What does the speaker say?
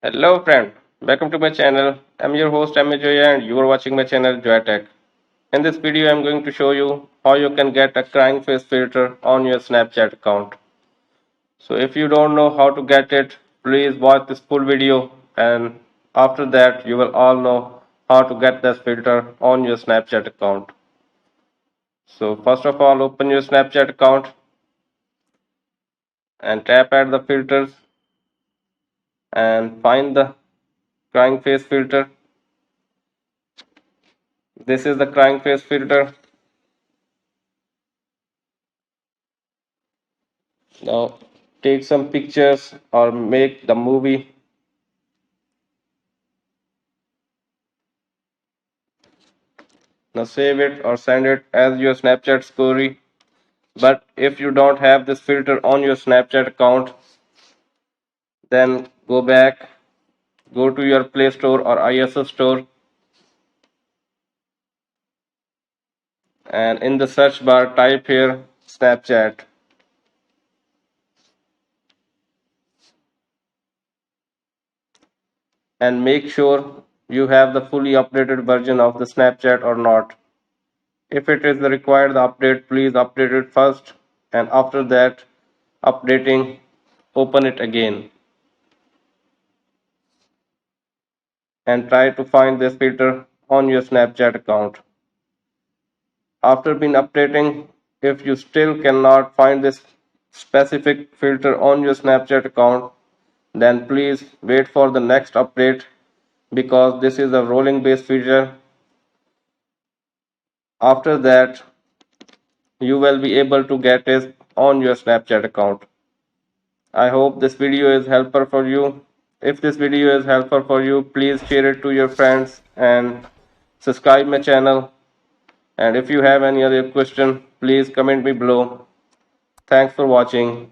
Hello friend, welcome to my channel. I'm your host Joya and you are watching my channel Joy Tech. In this video I'm going to show you how you can get a crying face filter on your Snapchat account. So if you don't know how to get it, please watch this full video and after that you will all know how to get this filter on your Snapchat account. So first of all open your Snapchat account and tap at the filters and find the crying face filter. This is the crying face filter. Now take some pictures or make the movie. Now save it or send it as your Snapchat story. But if you don't have this filter on your Snapchat account, then go back, go to your Play Store or iOS store, and in the search bar type here Snapchat and make sure you have the fully updated version of the Snapchat or not. If it is the required update, please update it first and after that updating open it again and try to find this filter on your Snapchat account. After being updating, if you still cannot find this specific filter on your Snapchat account, then please wait for the next update because this is a rolling based feature. After that, you will be able to get it on your Snapchat account. I hope this video is helpful for you. If this video is helpful for you, please share it to your friends and subscribe my channel. And if you have any other question, please comment me below. Thanks for watching.